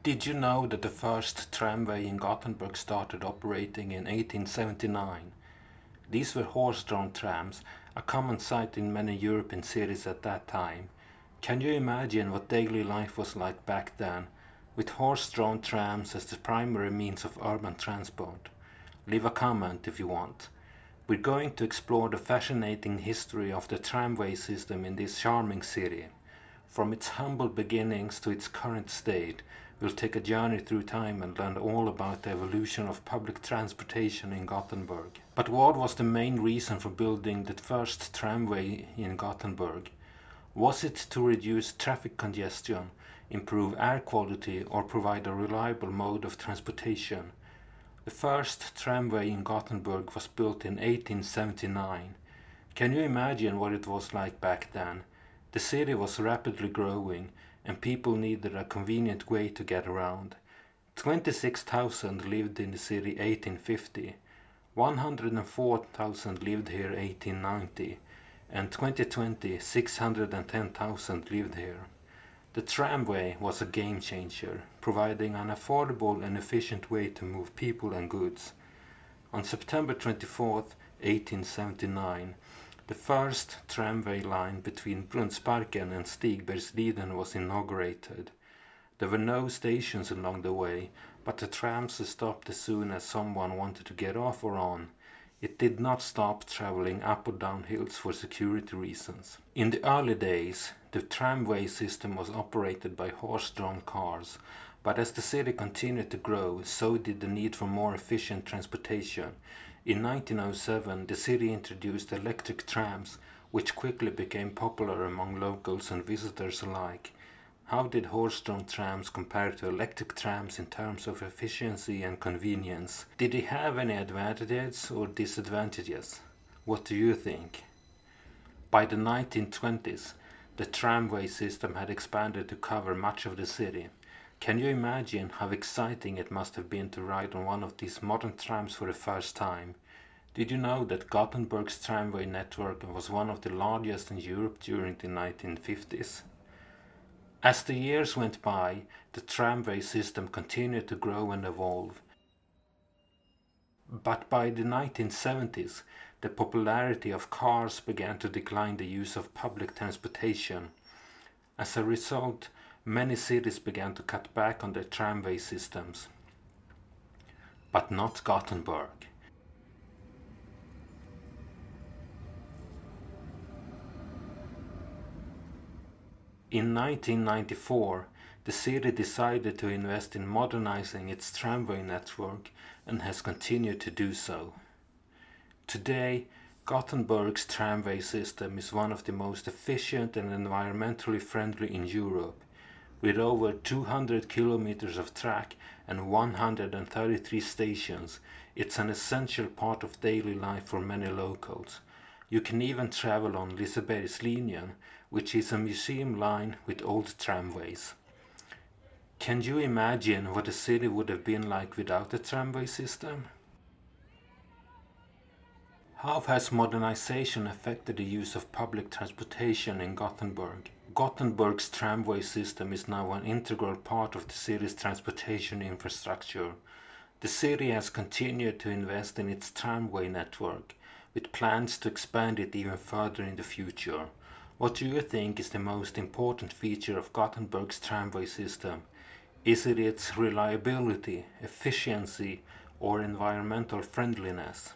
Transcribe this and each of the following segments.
Did you know that the first tramway in Gothenburg started operating in 1879? These were horse-drawn trams, a common sight in many European cities at that time. Can you imagine what daily life was like back then, with horse-drawn trams as the primary means of urban transport? Leave a comment if you want. We're going to explore the fascinating history of the tramway system in this charming city. From its humble beginnings to its current state, we'll take a journey through time and learn all about the evolution of public transportation in Gothenburg. But what was the main reason for building the first tramway in Gothenburg? Was it to reduce traffic congestion, improve air quality, or provide a reliable mode of transportation? The first tramway in Gothenburg was built in 1879. Can you imagine what it was like back then? The city was rapidly growing, and people needed a convenient way to get around. 26,000 lived in the city 1850, 104,000 lived here 1890, and 2020 610,000 lived here. The tramway was a game changer, providing an affordable and efficient way to move people and goods. On September 24, 1879, the first tramway line between Brunnsparken and Stigbergsliden was inaugurated. There were no stations along the way, but the trams stopped as soon as someone wanted to get off or on. It did not stop traveling up or down hills for security reasons. In the early days, the tramway system was operated by horse-drawn cars, but as the city continued to grow, so did the need for more efficient transportation. In 1907, the city introduced electric trams, which quickly became popular among locals and visitors alike. How did horse-drawn trams compare to electric trams in terms of efficiency and convenience? Did they have any advantages or disadvantages? What do you think? By the 1920s, the tramway system had expanded to cover much of the city. Can you imagine how exciting it must have been to ride on one of these modern trams for the first time? Did you know that Gothenburg's tramway network was one of the largest in Europe during the 1950s? As the years went by, the tramway system continued to grow and evolve. But by the 1970s, the popularity of cars began to decline the use of public transportation. As a result, many cities began to cut back on their tramway systems. But not Gothenburg. In 1994, the city decided to invest in modernizing its tramway network and has continued to do so. Today, Gothenburg's tramway system is one of the most efficient and environmentally friendly in Europe. With over 200 kilometers of track and 133 stations, it's an essential part of daily life for many locals. You can even travel on Lisebergslinjen, which is a museum line with old tramways. Can you imagine what the city would have been like without the tramway system? How has modernization affected the use of public transportation in Gothenburg? Gothenburg's tramway system is now an integral part of the city's transportation infrastructure. The city has continued to invest in its tramway network, with plans to expand it even further in the future. What do you think is the most important feature of Gothenburg's tramway system? Is it its reliability, efficiency, or environmental friendliness?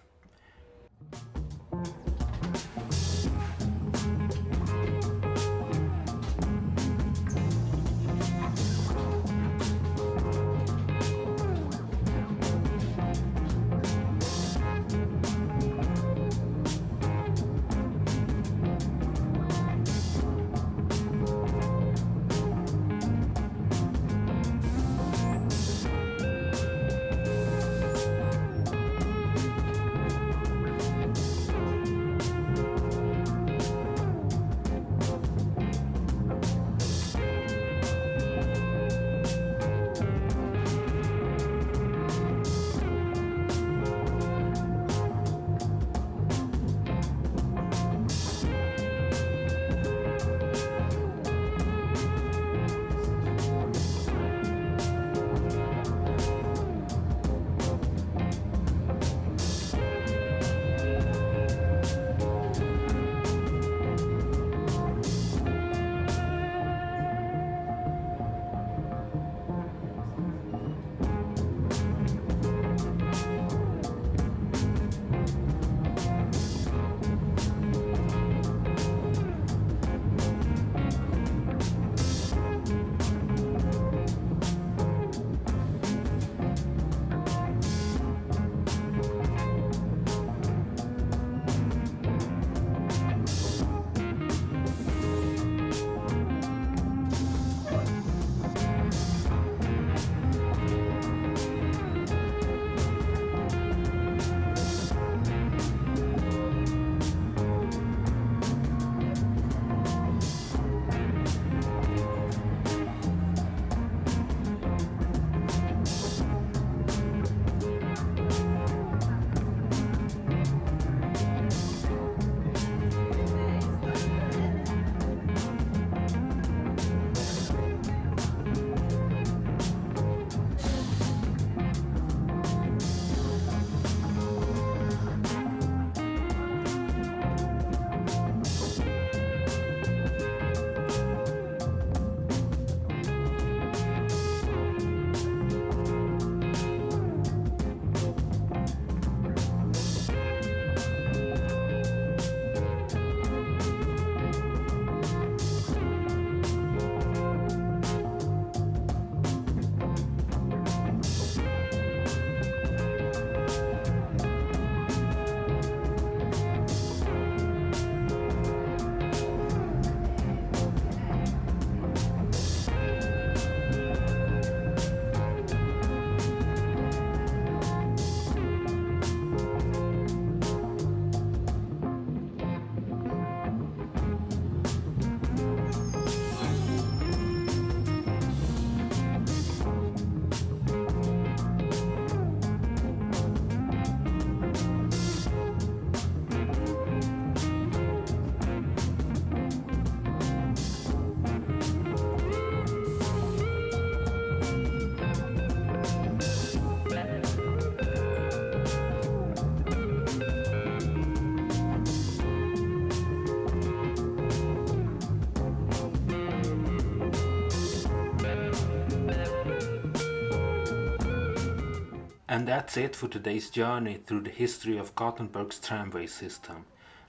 And that's it for today's journey through the history of Gothenburg's tramway system.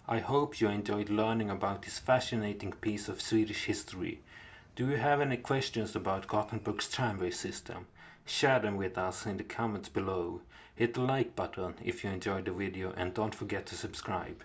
I hope you enjoyed learning about this fascinating piece of Swedish history. Do you have any questions about Gothenburg's tramway system? Share them with us in the comments below. Hit the like button if you enjoyed the video and don't forget to subscribe.